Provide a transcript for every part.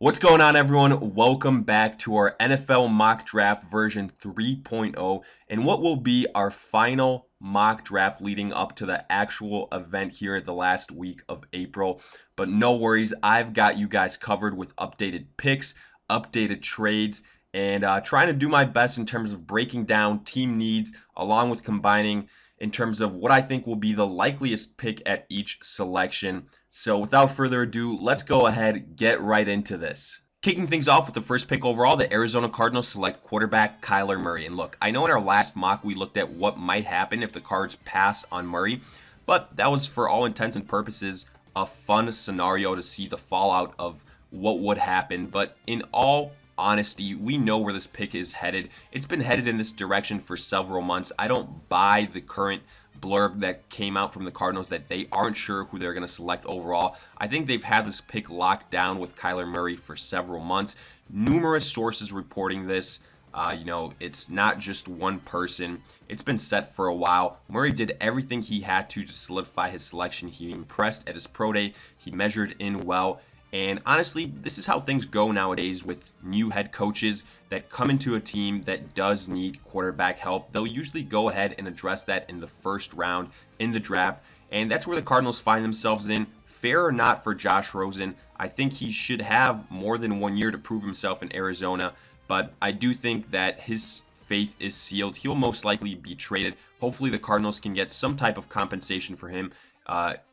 What's going on, everyone? Welcome back to our NFL mock draft version 3.0 and what will be our final mock draft leading up to the actual event here the last week of April. But no worries, I've got you guys covered with updated picks, updated trades, and trying to do my best in terms of breaking down team needs along with combining in terms of what I think will be the likeliest pick at each selection. So without further ado, let's go ahead, get right into this. Kicking things off with the first pick overall, the Arizona Cardinals select quarterback Kyler Murray. And look, I know in our last mock we looked at what might happen if the Cards pass on Murray, but that was for all intents and purposes a fun scenario to see the fallout of what would happen. But in all honesty, we know where this pick is headed. It's been headed in this direction for several months. I don't buy the current blurb that came out from the Cardinals that they aren't sure who they're going to select overall. I think they've had this pick locked down with Kyler Murray for several months. Numerous sources reporting this. It's not just one person. It's been set for a while. Murray did everything he had to solidify his selection. He impressed at his pro day. He measured in well. And honestly, this is how things go nowadays with new head coaches that come into a team that does need quarterback help. They'll usually go ahead and address that in the first round in the draft. And that's where the Cardinals find themselves in. Fair or not for Josh Rosen, I think he should have more than 1 year to prove himself in Arizona. But I do think that his faith is sealed. He'll most likely be traded. Hopefully the Cardinals can get some type of compensation for him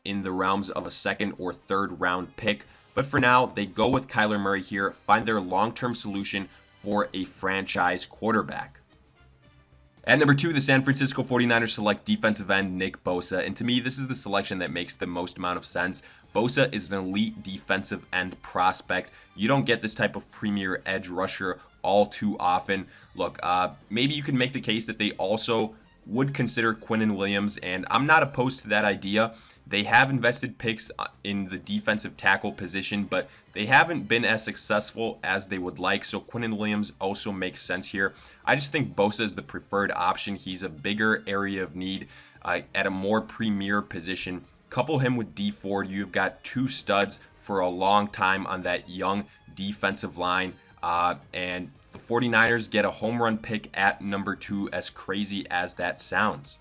in the realms of a second or third round pick. But for now, they go with Kyler Murray here, find their long-term solution for a franchise quarterback. At number 2, the San Francisco 49ers select defensive end Nick Bosa. And to me, this is the selection that makes the most amount of sense. Bosa is an elite defensive end prospect. You don't get this type of premier edge rusher all too often. Look, maybe you can make the case that they also would consider Quinnen Williams, and I'm not opposed to that idea. They have invested picks in the defensive tackle position, but they haven't been as successful as they would like, so Quinnen Williams also makes sense here. I just think Bosa is the preferred option. He's a bigger area of need at a more premier position. Couple him with D Ford, you've got two studs for a long time on that young defensive line, and the 49ers get a home run pick at number 2, as crazy as that sounds.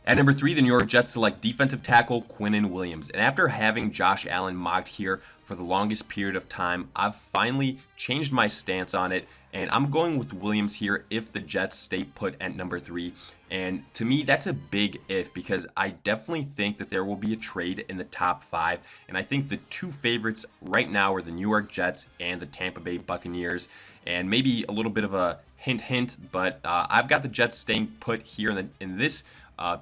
At number 3, the New York Jets select defensive tackle Quinnen Williams. And after having Josh Allen mocked here for the longest period of time, I've finally changed my stance on it. And I'm going with Williams here if the Jets stay put at number 3. And to me, that's a big if, because I definitely think that there will be a trade in the top 5. And I think the two favorites right now are the New York Jets and the Tampa Bay Buccaneers. And maybe a little bit of a hint, but I've got the Jets staying put here in this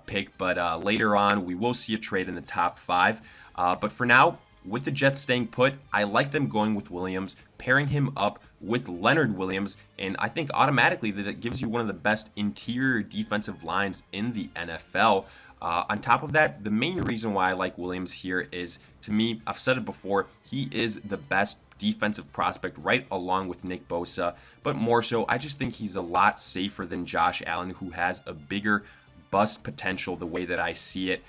pick, but later on we will see a trade in the top 5. But for now, with the Jets staying put, I like them going with Williams, pairing him up with Leonard Williams, and I think automatically that gives you one of the best interior defensive lines in the NFL. On top of that, the main reason why I like Williams here is, to me, I've said it before, he is the best defensive prospect right along with Nick Bosa, but more so, I just think he's a lot safer than Josh Allen, who has a bigger bust potential the way that I see it.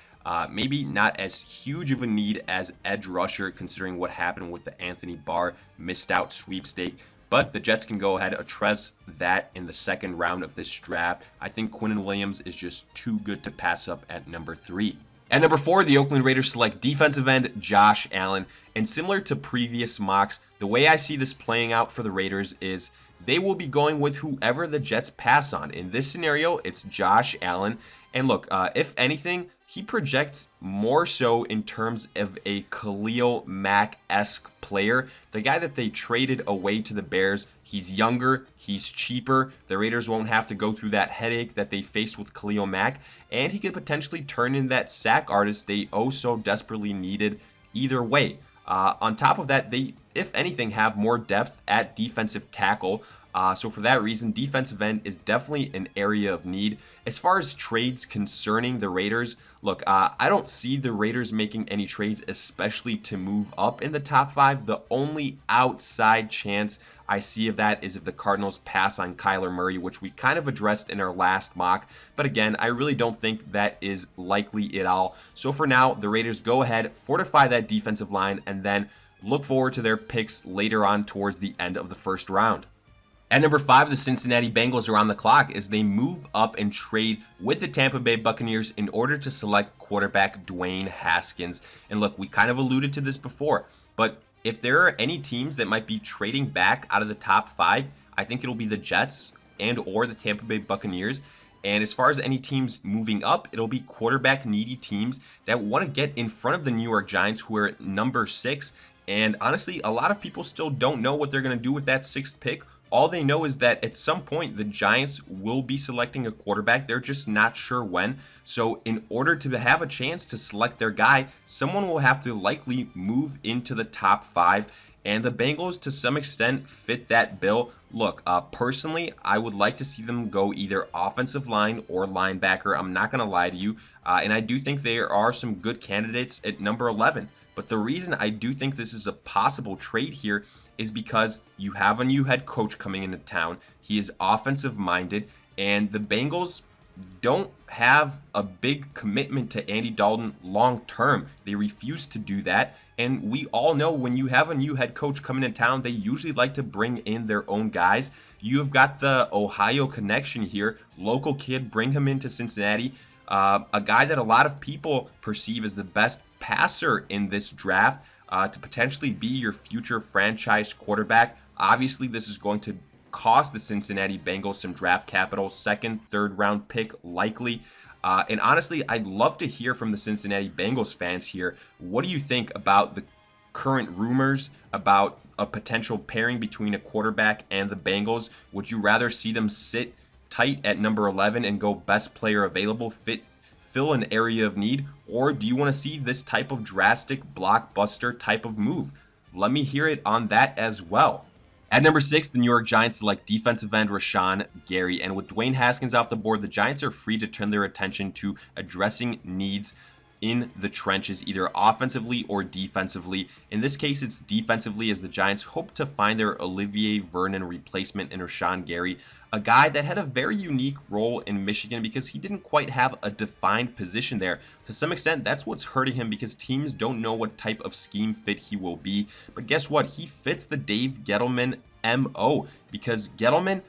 Maybe not as huge of a need as edge rusher, considering what happened with the Anthony Barr missed out sweepstake. But the Jets can go ahead and address that in the second round of this draft. I think Quinnen Williams is just too good to pass up at number 3. At number 4, the Oakland Raiders select defensive end Josh Allen. And similar to previous mocks, the way I see this playing out for the Raiders is they will be going with whoever the Jets pass on. In this scenario, it's Josh Allen. And look, if anything, he projects more so in terms of a Khalil Mack-esque player. The guy that they traded away to the Bears, he's younger, he's cheaper. The Raiders won't have to go through that headache that they faced with Khalil Mack. And he could potentially turn in that sack artist they oh so desperately needed either way. On top of that, they, if anything, have more depth at defensive tackle. So for that reason, defensive end is definitely an area of need. As far as trades concerning the Raiders, look, I don't see the Raiders making any trades, especially to move up in the top 5. The only outside chance I see of that is if the Cardinals pass on Kyler Murray, which we kind of addressed in our last mock. But again, I really don't think that is likely at all. So for now, the Raiders go ahead, fortify that defensive line, and then look forward to their picks later on towards the end of the first round. At number 5, the Cincinnati Bengals are on the clock as they move up and trade with the Tampa Bay Buccaneers in order to select quarterback Dwayne Haskins. And look, we kind of alluded to this before, but if there are any teams that might be trading back out of the top 5, I think it'll be the Jets and or the Tampa Bay Buccaneers. And as far as any teams moving up, it'll be quarterback needy teams that want to get in front of the New York Giants, who are at number 6. And honestly, a lot of people still don't know what they're going to do with that 6th pick. All they know is that at some point the Giants will be selecting a quarterback. They're just not sure when. So in order to have a chance to select their guy, someone will have to likely move into the top 5. And the Bengals, to some extent, fit that bill. Look, personally, I would like to see them go either offensive line or linebacker. I'm not going to lie to you. And I do think there are some good candidates at number 11. But the reason I do think this is a possible trade here is because you have a new head coach coming into town. He is offensive minded, and the Bengals don't have a big commitment to Andy Dalton long term. They refuse to do that. And we all know when you have a new head coach coming in town, they usually like to bring in their own guys. You have got the Ohio connection here. Local kid, bring him into Cincinnati. A guy that a lot of people perceive as the best passer in this draft. To potentially be your future franchise quarterback. Obviously, this is going to cost the Cincinnati Bengals some draft capital, 2nd, 3rd round pick likely. And honestly, I'd love to hear from the Cincinnati Bengals fans here. What do you think about the current rumors about a potential pairing between a quarterback and the Bengals? Would you rather see them sit tight at number 11 and go best player available, fill an area of need, or do you want to see this type of drastic blockbuster type of move? Let me hear it on that as well. At number 6, the New York Giants select defensive end Rashan Gary, and with Dwayne Haskins off the board, the Giants are free to turn their attention to addressing needs in the trenches, either offensively or defensively. In this case, it's defensively, as the Giants hope to find their Olivier Vernon replacement in Rashan Gary, a guy that had a very unique role in Michigan because he didn't quite have a defined position there. To some extent, that's what's hurting him because teams don't know what type of scheme fit he will be. But guess what? He fits the Dave Gettleman MO because Gettleman,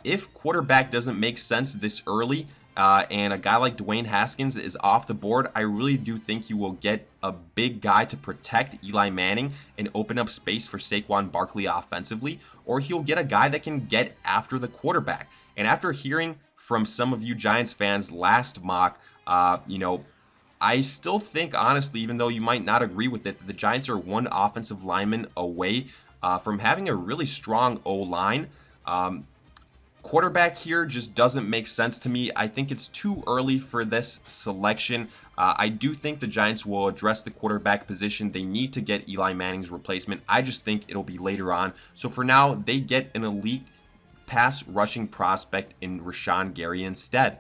if quarterback doesn't make sense this early, and a guy like Dwayne Haskins is off the board, I really do think you will get a big guy to protect Eli Manning and open up space for Saquon Barkley offensively, or he'll get a guy that can get after the quarterback. And after hearing from some of you Giants fans last mock, I still think, honestly, even though you might not agree with it, that the Giants are one offensive lineman away from having a really strong O-line. Quarterback here just doesn't make sense to me. I think it's too early for this selection. I do think the Giants will address the quarterback position. They need to get Eli Manning's replacement. I just think it'll be later on. So for now, they get an elite pass rushing prospect in Rashan Gary instead.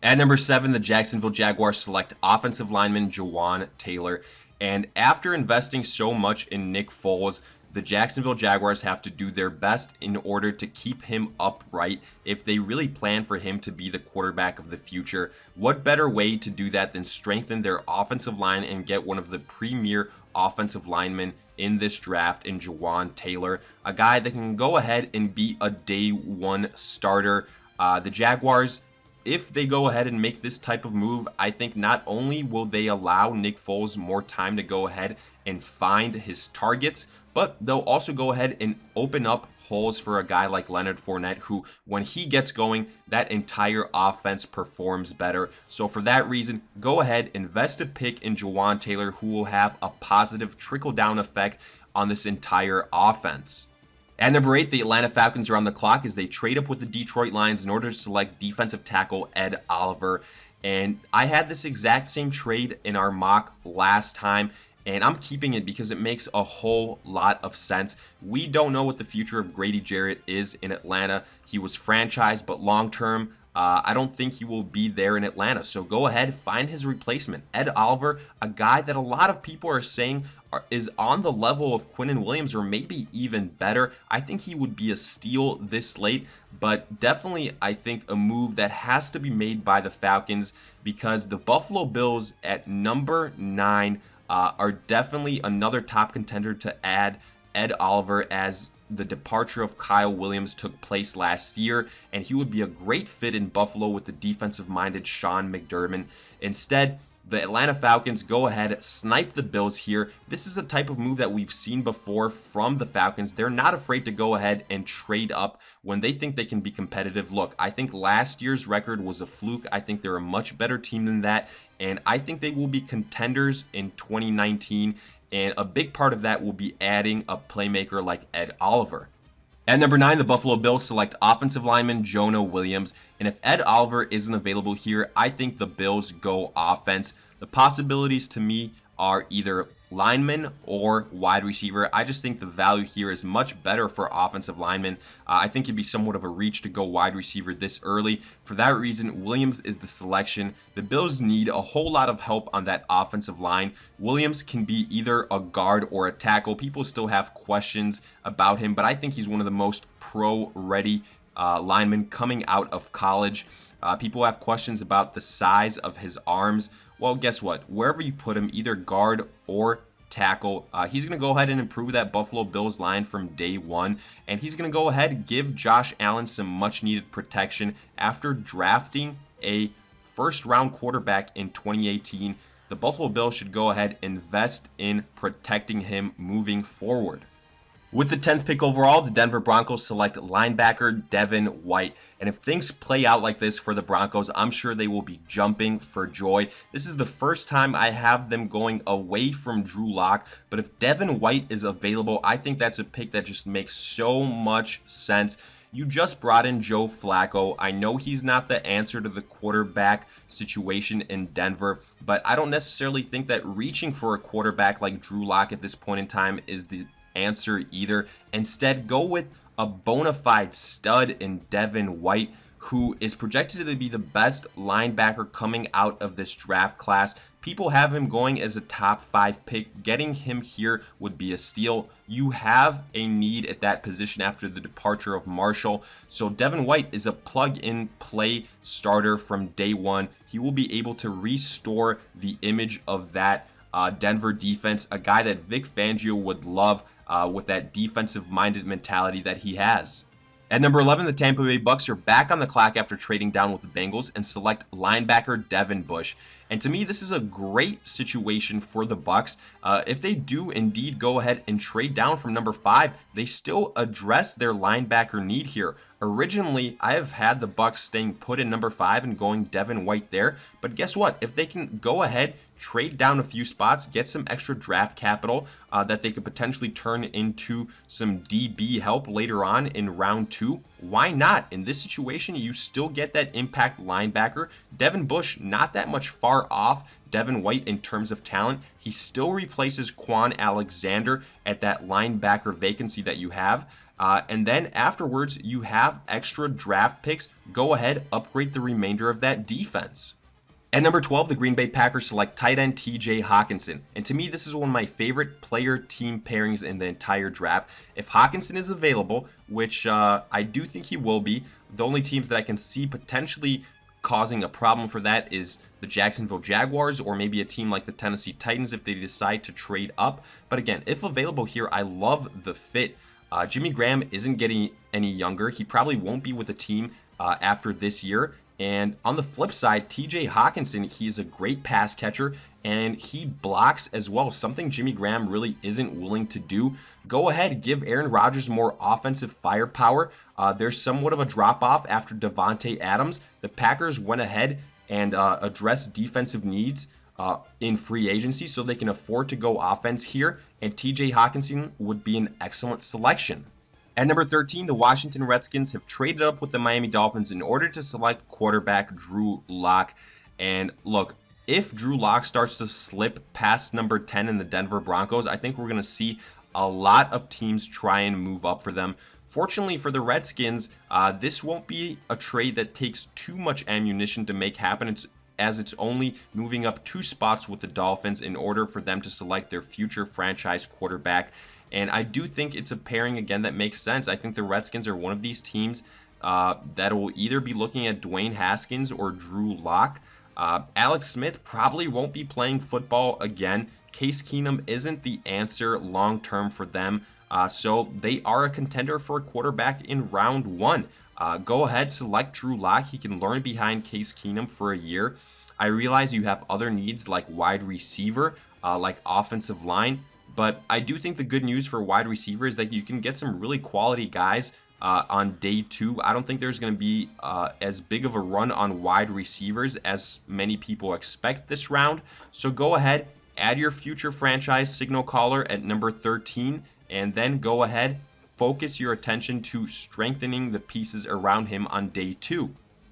At number 7, the Jacksonville Jaguars select offensive lineman Jawaan Taylor. And after investing so much in Nick Foles, the Jacksonville Jaguars have to do their best in order to keep him upright if they really plan for him to be the quarterback of the future. What better way to do that than strengthen their offensive line and get one of the premier offensive linemen in this draft in Jawaan Taylor, a guy that can go ahead and be a day one starter. The Jaguars, if they go ahead and make this type of move, I think not only will they allow Nick Foles more time to go ahead and find his targets, but they'll also go ahead and open up holes for a guy like Leonard Fournette, who, when he gets going, that entire offense performs better. So for that reason, go ahead, invest a pick in Jawaan Taylor, who will have a positive trickle-down effect on this entire offense. At number 8, the Atlanta Falcons are on the clock as they trade up with the Detroit Lions in order to select defensive tackle Ed Oliver. And I had this exact same trade in our mock last time, and I'm keeping it because it makes a whole lot of sense. We don't know what the future of Grady Jarrett is in Atlanta. He was franchised, but long-term, I don't think he will be there in Atlanta. So go ahead, find his replacement. Ed Oliver, a guy that a lot of people are saying is on the level of Quinnen Williams or maybe even better. I think he would be a steal this late, but definitely I think a move that has to be made by the Falcons because the Buffalo Bills at number 9 are definitely another top contender to add Ed Oliver, as the departure of Kyle Williams took place last year, and he would be a great fit in Buffalo with the defensive-minded Sean McDermott. Instead, the Atlanta Falcons go ahead, snipe the Bills here. This is a type of move that we've seen before from the Falcons. They're not afraid to go ahead and trade up when they think they can be competitive. Look, I think last year's record was a fluke. I think they're a much better team than that, and I think they will be contenders in 2019, and a big part of that will be adding a playmaker like Ed Oliver. At number 9, the Buffalo Bills select offensive lineman Jonah Williams. And if Ed Oliver isn't available here, I think the Bills go offense. The possibilities to me are either lineman or wide receiver. I just think the value here is much better for offensive linemen. I think it'd be somewhat of a reach to go wide receiver this early. For that reason, Williams is the selection. The Bills need a whole lot of help on that offensive line. Williams can be either a guard or a tackle. People still have questions about him, but I think he's one of the most pro-ready linemen coming out of college. People have questions about the size of his arms. Well, guess what? Wherever you put him, either guard or tackle, he's going to go ahead and improve that Buffalo Bills line from day one. And he's going to go ahead and give Josh Allen some much-needed protection after drafting a first-round quarterback in 2018. The Buffalo Bills should go ahead and invest in protecting him moving forward. With the 10th pick overall, the Denver Broncos select linebacker Devin White. And if things play out like this for the Broncos, I'm sure they will be jumping for joy. This is the first time I have them going away from Drew Lock. But if Devin White is available, I think that's a pick that just makes so much sense. You just brought in Joe Flacco. I know he's not the answer to the quarterback situation in Denver, but I don't necessarily think that reaching for a quarterback like Drew Lock at this point in time is the answer either. Instead, go with a bona fide stud in Devin White, who is projected to be the best linebacker coming out of this draft class. People have him going as a top 5 pick. Getting him here would be a steal. You have a need at that position after the departure of Marshall. So Devin White is a plug-and-play starter from day one. He will be able to restore the image of that Denver defense, a guy that Vic Fangio would love with that defensive-minded mentality that he has. At number 11, the Tampa Bay Bucs are back on the clock after trading down with the Bengals and select linebacker Devin Bush. And to me, this is a great situation for the Bucs. If they do indeed go ahead and trade down from number 5, they still address their linebacker need here. Originally, I have had the Bucs staying put in number 5 and going Devin White there. But guess what? If they can go ahead, trade down a few spots, get some extra draft capital that they could potentially turn into some DB help later on in round 2. Why not? In this situation, you still get that impact linebacker. Devin Bush, not that much far off Devin White in terms of talent. He still replaces Quan Alexander at that linebacker vacancy that you have. And then afterwards, you have extra draft picks. Go ahead, upgrade the remainder of that defense. At number 12, the Green Bay Packers select tight end TJ Hockenson. And to me, this is one of my favorite player-team pairings in the entire draft. If Hockenson is available, which I do think he will be, the only teams that I can see potentially causing a problem for that is the Jacksonville Jaguars or maybe a team like the Tennessee Titans if they decide to trade up. But again, if available here, I love the fit. Jimmy Graham isn't getting any younger. He probably won't be with the team after this year. And on the flip side, TJ Hockenson, he is a great pass catcher and he blocks as well, something Jimmy Graham really isn't willing to do. Go ahead, give Aaron Rodgers more offensive firepower. There's somewhat of a drop-off after Davante Adams. The Packers went ahead and addressed defensive needs in free agency so they can afford to go offense here, and TJ Hockenson would be an excellent selection. At number 13, the Washington Redskins have traded up with the Miami Dolphins in order to select quarterback Drew Lock. And look, if Drew Lock starts to slip past number 10 in the Denver Broncos, I think we're going to see a lot of teams try and move up for them. Fortunately for the Redskins, this won't be a trade that takes too much ammunition to make happen. It's only moving up 2 spots with the Dolphins in order for them to select their future franchise quarterback. And I do think it's a pairing, again, that makes sense. I think the Redskins are one of these teams that will either be looking at Dwayne Haskins or Drew Lock. Alex Smith probably won't be playing football again. Case Keenum isn't the answer long term for them. So they are a contender for a quarterback in round 1. Go ahead, select Drew Lock. He can learn behind Case Keenum for a year. I realize you have other needs like wide receiver, like offensive line, but I do think the good news for wide receiver is that you can get some really quality guys on day 2. I don't think there's going to be as big of a run on wide receivers as many people expect this round. So go ahead, add your future franchise signal caller at number 13, and then go ahead, focus your attention to strengthening the pieces around him on day 2.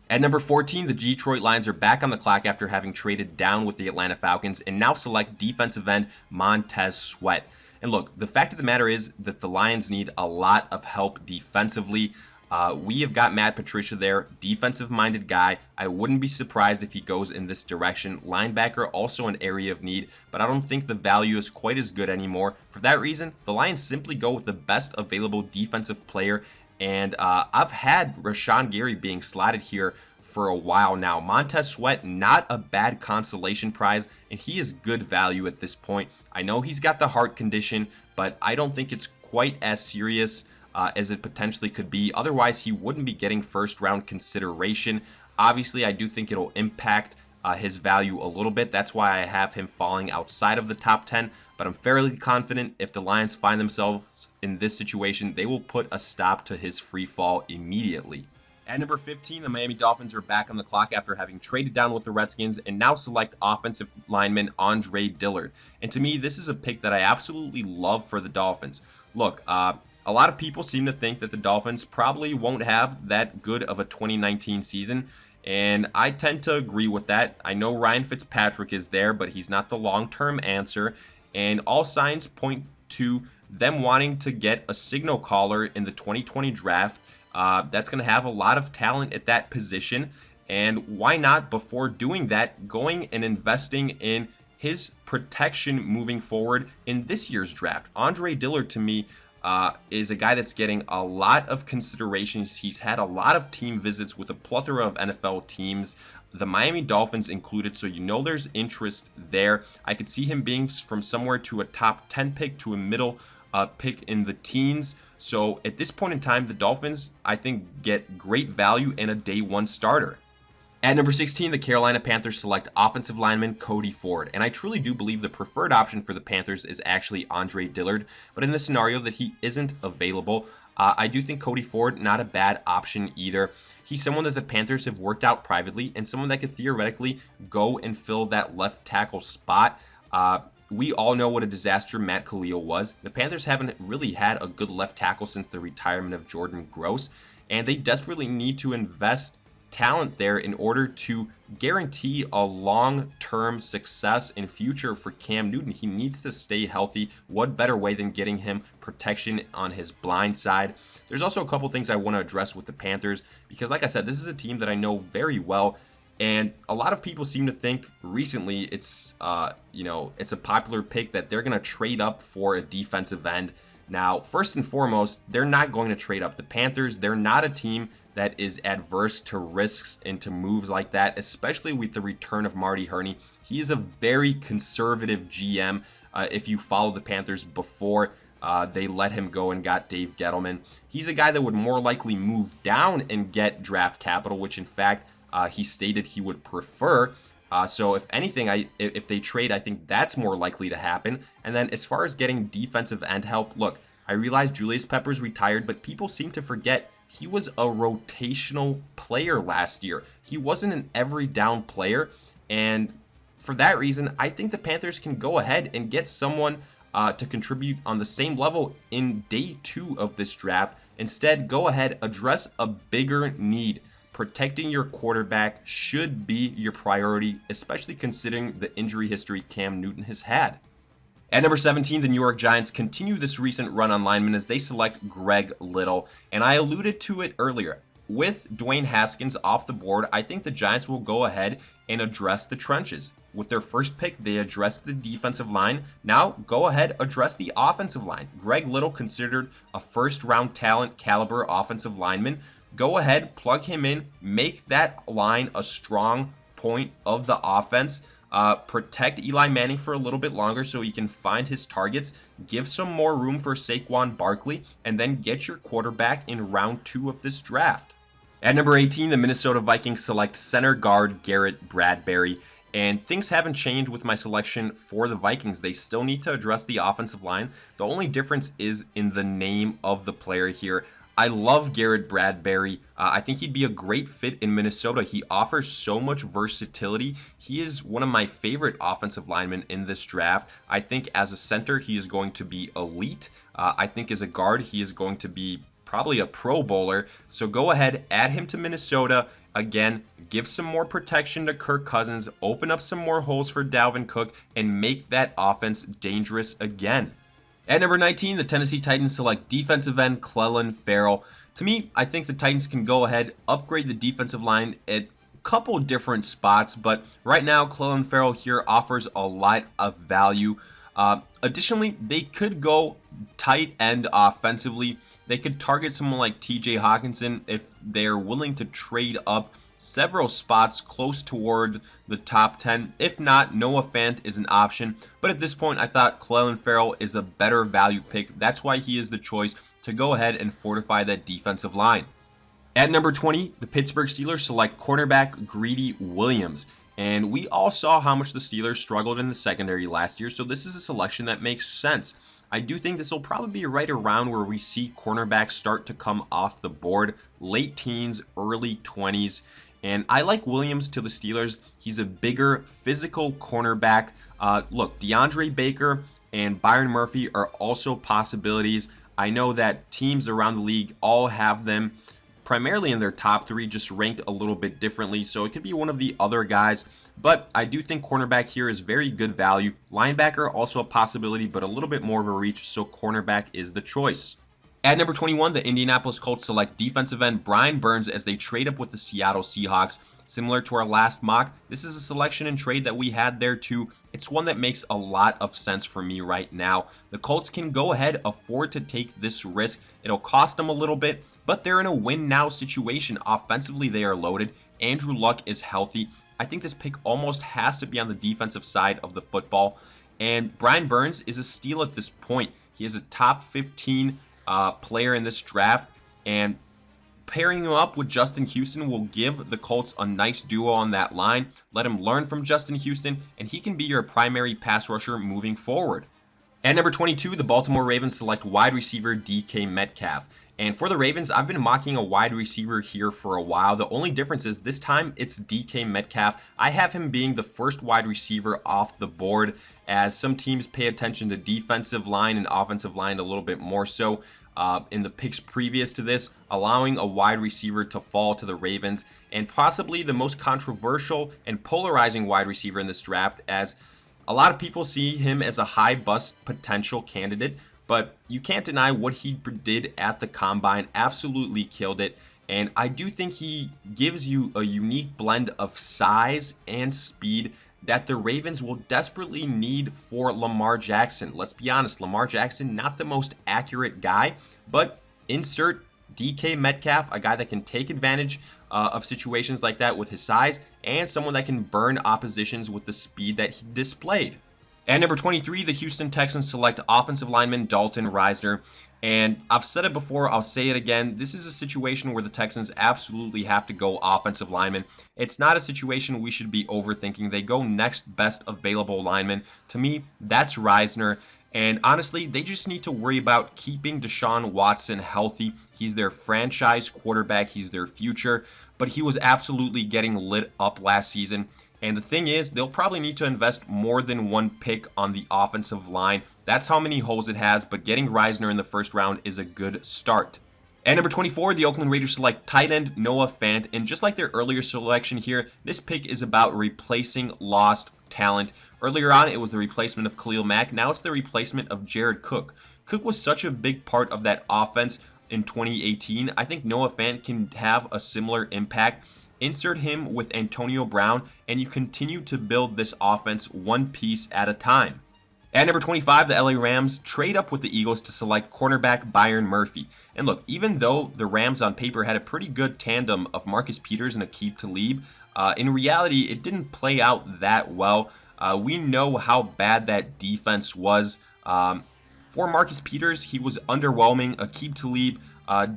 At number 14, the Detroit Lions are back on the clock after having traded down with the Atlanta Falcons and now select defensive end Montez Sweat. And look, the fact of the matter is that the Lions need a lot of help defensively. We have got Matt Patricia there, defensive-minded guy. I wouldn't be surprised if he goes in this direction. Linebacker, also an area of need, but I don't think the value is quite as good anymore. For that reason, the Lions simply go with the best available defensive player, and I've had Rashan Gary being slotted here for a while now. Montez Sweat, not a bad consolation prize, and he is good value at this point. I know he's got the heart condition, but I don't think it's quite as serious as it potentially could be. Otherwise, he wouldn't be getting first-round consideration. Obviously, I do think it'll impact his value a little bit. That's why I have him falling outside of the top 10, but I'm fairly confident if the Lions find themselves in this situation, they will put a stop to his free fall immediately. At number 15, the Miami Dolphins are back on the clock after having traded down with the Redskins and now select offensive lineman Andre Dillard. And to me, this is a pick that I absolutely love for the Dolphins. Look, a lot of people seem to think that the Dolphins probably won't have that good of a 2019 season, and I tend to agree with that. I know Ryan Fitzpatrick is there, but he's not the long-term answer, and all signs point to them wanting to get a signal caller in the 2020 draft. That's going to have a lot of talent at that position, and why not, before doing that, going and investing in his protection moving forward in this year's draft. Andre Dillard, to me, is a guy that's getting a lot of considerations. He's had a lot of team visits with a plethora of NFL teams, the Miami Dolphins included, so you know there's interest there. I could see him being from somewhere to a top 10 pick to a middle pick in the teens. So at this point in time, the Dolphins, I think, get great value in a day 1 starter. At number 16, the Carolina Panthers select offensive lineman Cody Ford, and I truly do believe the preferred option for the Panthers is actually Andre Dillard, but in the scenario that he isn't available, I do think Cody Ford, not a bad option either. He's someone that the Panthers have worked out privately and someone that could theoretically go and fill that left tackle spot. We all know what a disaster Matt Khalil was. The Panthers haven't really had a good left tackle since the retirement of Jordan Gross, and they desperately need to invest talent there in order to guarantee a long-term success in future for Cam Newton. He needs to stay healthy. What better way than getting him protection on his blind side? There's also a couple things I want to address with the Panthers because, like I said, this is a team that I know very well. And a lot of people seem to think recently it's a popular pick that they're going to trade up for a defensive end. Now, first and foremost, they're not going to trade up. The Panthers, they're not a team that is adverse to risks and to moves like that, especially with the return of Marty Hurney. He is a very conservative GM. If you follow the Panthers before they let him go and got Dave Gettleman, he's a guy that would more likely move down and get draft capital, which in fact he stated he would prefer. So if anything, if they trade, I think that's more likely to happen. And then as far as getting defensive end help, look, I realize Julius Peppers retired, but people seem to forget he was a rotational player last year. He wasn't an every down player. And for that reason, I think the Panthers can go ahead and get someone to contribute on the same level in day 2 of this draft. Instead, go ahead, address a bigger need. Protecting your quarterback should be your priority, especially considering the injury history Cam Newton has had. At number 17, the New York Giants continue this recent run on linemen as they select Greg Little. And I alluded to it earlier. With Dwayne Haskins off the board, I think the Giants will go ahead and address the trenches. With their first pick, they addressed the defensive line. Now, go ahead, address the offensive line. Greg Little, considered a first-round talent caliber offensive lineman. Go ahead, plug him in, make that line a strong point of the offense. Protect Eli Manning for a little bit longer so he can find his targets. Give some more room for Saquon Barkley, and then get your quarterback in round 2 of this draft. At number 18, the Minnesota Vikings select center guard Garrett Bradbury. And things haven't changed with my selection for the Vikings. They still need to address the offensive line. The only difference is in the name of the player here. I love Garrett Bradbury. I think he'd be a great fit in Minnesota. He offers so much versatility. He is one of my favorite offensive linemen in this draft. I think as a center, he is going to be elite. I think as a guard, he is going to be probably a Pro Bowler. So go ahead, add him to Minnesota. Again, give some more protection to Kirk Cousins, open up some more holes for Dalvin Cook, and make that offense dangerous again. At number 19, the Tennessee Titans select defensive end Clelin Ferrell. To me, I think the Titans can go ahead, upgrade the defensive line at a couple different spots, but right now, Clelin Ferrell here offers a lot of value. Additionally, they could go tight end offensively. They could target someone like TJ Hockenson if they're willing to trade up several spots close toward the top 10. If not, Noah Fant is an option. But at this point, I thought Clelin Ferrell is a better value pick. That's why he is the choice to go ahead and fortify that defensive line. At number 20, the Pittsburgh Steelers select cornerback Greedy Williams. And we all saw how much the Steelers struggled in the secondary last year, so this is a selection that makes sense. I do think this will probably be right around where we see cornerbacks start to come off the board, late teens, early 20s. And I like Williams to the Steelers. He's a bigger, physical cornerback. Look, DeAndre Baker and Byron Murphy are also possibilities. I know that teams around the league all have them primarily in their top 3, just ranked a little bit differently. So it could be one of the other guys. But I do think cornerback here is very good value. Linebacker, also a possibility, but a little bit more of a reach, so cornerback is the choice. At number 21, the Indianapolis Colts select defensive end Brian Burns as they trade up with the Seattle Seahawks. Similar to our last mock, this is a selection and trade that we had there too. It's one that makes a lot of sense for me right now. The Colts can go ahead, afford to take this risk. It'll cost them a little bit, but they're in a win-now situation. Offensively, they are loaded. Andrew Luck is healthy. I think this pick almost has to be on the defensive side of the football. And Brian Burns is a steal at this point. He is a top 15 player in this draft. And pairing him up with Justin Houston will give the Colts a nice duo on that line. Let him learn from Justin Houston, and he can be your primary pass rusher moving forward. At number 22, the Baltimore Ravens select wide receiver DK Metcalf. And for the Ravens, I've been mocking a wide receiver here for a while. The only difference is this time it's DK Metcalf. I have him being the first wide receiver off the board, as some teams pay attention to defensive line and offensive line a little bit more so. In the picks previous to this, allowing a wide receiver to fall to the Ravens, and possibly the most controversial and polarizing wide receiver in this draft, as a lot of people see him as a high bust potential candidate. But you can't deny what he did at the Combine. Absolutely killed it. And I do think he gives you a unique blend of size and speed that the Ravens will desperately need for Lamar Jackson. Let's be honest, Lamar Jackson, not the most accurate guy, but insert DK Metcalf, a guy that can take advantage of situations like that with his size, and someone that can burn oppositions with the speed that he displayed. At number 23, the Houston Texans select offensive lineman Dalton Risner. And I've said it before, I'll say it again. This is a situation where the Texans absolutely have to go offensive lineman. It's not a situation we should be overthinking. They go next best available lineman. To me, that's Risner. And honestly, they just need to worry about keeping Deshaun Watson healthy. He's their franchise quarterback. He's their future. But he was absolutely getting lit up last season. And the thing is, they'll probably need to invest more than one pick on the offensive line. That's how many holes it has, but getting Risner in the first round is a good start. At number 24, the Oakland Raiders select tight end Noah Fant. And just like their earlier selection here, this pick is about replacing lost talent. Earlier on, it was the replacement of Khalil Mack. Now it's the replacement of Jared Cook. Cook was such a big part of that offense in 2018. I think Noah Fant can have a similar impact. Insert him with Antonio Brown, and you continue to build this offense one piece at a time. At number 25, the LA Rams trade up with the Eagles to select cornerback Byron Murphy. And look, even though the Rams on paper had a pretty good tandem of Marcus Peters and Aqib Talib, In reality, it didn't play out that well. We know how bad that defense was. For Marcus Peters, he was underwhelming. Aqib Talib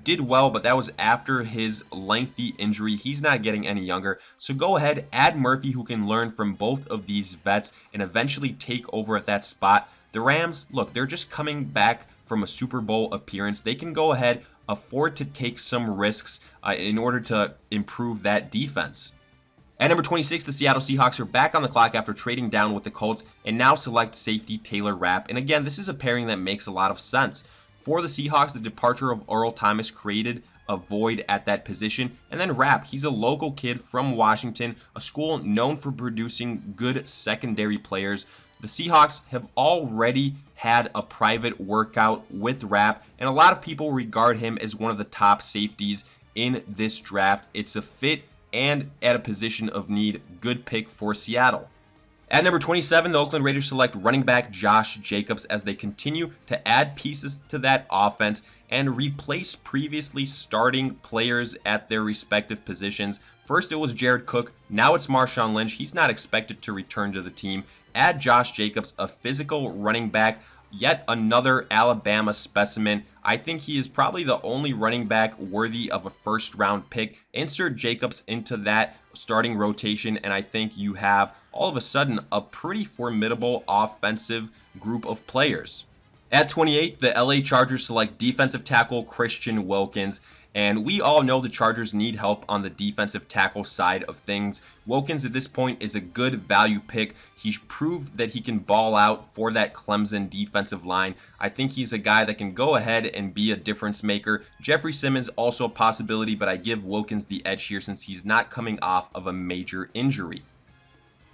did well, but that was after his lengthy injury. He's not getting any younger. So go ahead, add Murphy, who can learn from both of these vets and eventually take over at that spot. The Rams, look, they're just coming back from a Super Bowl appearance. They can go ahead, afford to take some risks in order to improve that defense. At number 26, the Seattle Seahawks are back on the clock after trading down with the Colts and now select safety Taylor Rapp. And again, this is a pairing that makes a lot of sense. For the Seahawks, the departure of Earl Thomas created a void at that position. And then Rapp, he's a local kid from Washington, a school known for producing good secondary players. The Seahawks have already had a private workout with Rapp, and a lot of people regard him as one of the top safeties in this draft. It's a fit and at a position of need, good pick for Seattle. At number 27, the Oakland Raiders select running back Josh Jacobs as they continue to add pieces to that offense and replace previously starting players at their respective positions. First it was Jared Cook, now it's Marshawn Lynch. He's not expected to return to the team. Add Josh Jacobs, a physical running back, yet another Alabama specimen. I think he is probably the only running back worthy of a first-round pick. Insert Jacobs into that starting rotation, and I think you have, all of a sudden, a pretty formidable offensive group of players. At 28, the LA Chargers select defensive tackle Christian Wilkins. And we all know the Chargers need help on the defensive tackle side of things. Wilkins at this point is a good value pick. He's proved that he can ball out for that Clemson defensive line. I think he's a guy that can go ahead and be a difference maker. Jeffrey Simmons also a possibility, but I give Wilkins the edge here since he's not coming off of a major injury.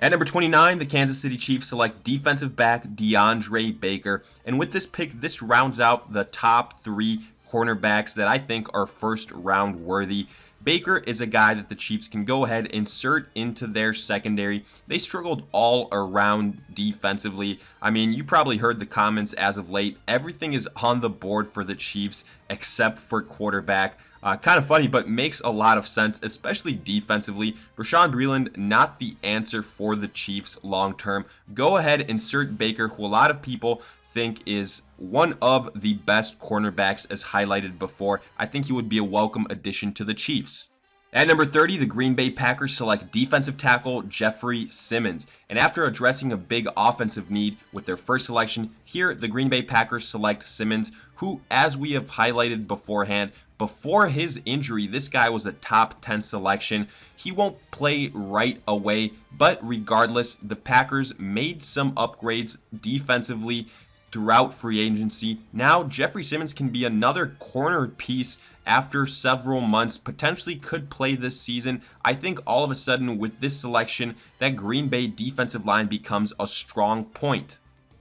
At number 29, the Kansas City Chiefs select defensive back DeAndre Baker. And with this pick, this rounds out the top three cornerbacks that I think are first round worthy. Baker is a guy that the Chiefs can go ahead and insert into their secondary. They struggled all around defensively. I mean, you probably heard the comments as of late. Everything is on the board for the Chiefs except for quarterback. Kind of funny, but makes a lot of sense, especially defensively. Rashan Breeland, not the answer for the Chiefs long term. Go ahead, insert Baker, who a lot of people think is one of the best cornerbacks as highlighted before. I think he would be a welcome addition to the Chiefs. At number 30, the Green Bay Packers select defensive tackle Jeffrey Simmons. And after addressing a big offensive need with their first selection, here the Green Bay Packers select Simmons, who, as we have highlighted beforehand, before his injury, this guy was a top 10 selection. He won't play right away, but regardless, the Packers made some upgrades defensively throughout free agency. Now Jeffrey Simmons can be another corner piece after several months, potentially could play this season. I think all of a sudden with this selection, that Green Bay defensive line becomes a strong point.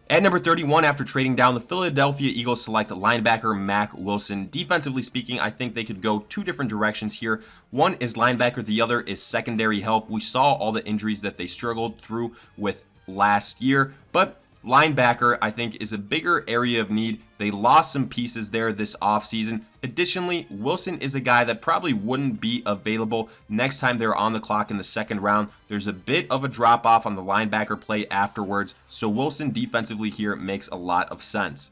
At number 31, after trading down, the Philadelphia Eagles select linebacker Mack Wilson. Defensively speaking, I think they could go two different directions here. One is linebacker, the other is secondary help. We saw all the injuries that they struggled through with last year, but linebacker, I think, is a bigger area of need. They lost some pieces there this offseason. Additionally, Wilson is a guy that probably wouldn't be available next time they're on the clock in the second round. There's a bit of a drop-off on the linebacker play afterwards, so Wilson defensively here makes a lot of sense.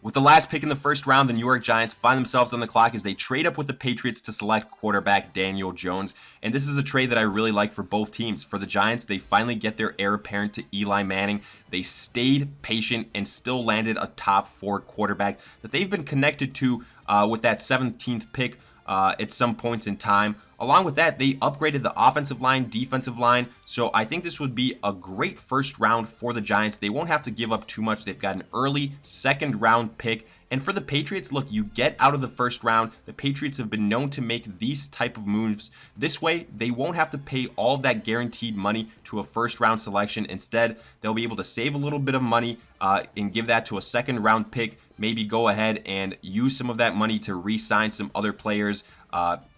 With the last pick in the first round, the New York Giants find themselves on the clock as they trade up with the Patriots to select quarterback Daniel Jones. And this is a trade that I really like for both teams. For the Giants, they finally get their heir apparent to Eli Manning. They stayed patient and still landed a top 4 quarterback that they've been connected to with that 17th pick at some points in time. Along with that, they upgraded the offensive line, defensive line. So I think this would be a great first round for the Giants. They won't have to give up too much. They've got an early second round pick. And for the Patriots, look, you get out of the first round. The Patriots have been known to make these type of moves. This way, they won't have to pay all that guaranteed money to a first round selection. Instead, they'll be able to save a little bit of money and give that to a second round pick. Maybe go ahead and use some of that money to re-sign some other players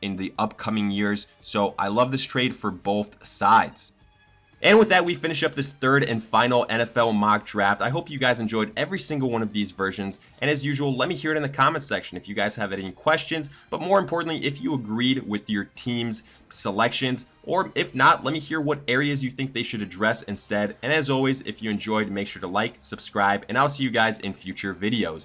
in the upcoming years. So I love this trade for both sides. And with that, we finish up this third and final NFL mock draft. I hope you guys enjoyed every single one of these versions. And as usual, let me hear it in the comments section if you guys have any questions. But more importantly, if you agreed with your team's selections, or if not, let me hear what areas you think they should address instead. And as always, if you enjoyed, make sure to like, subscribe, and I'll see you guys in future videos.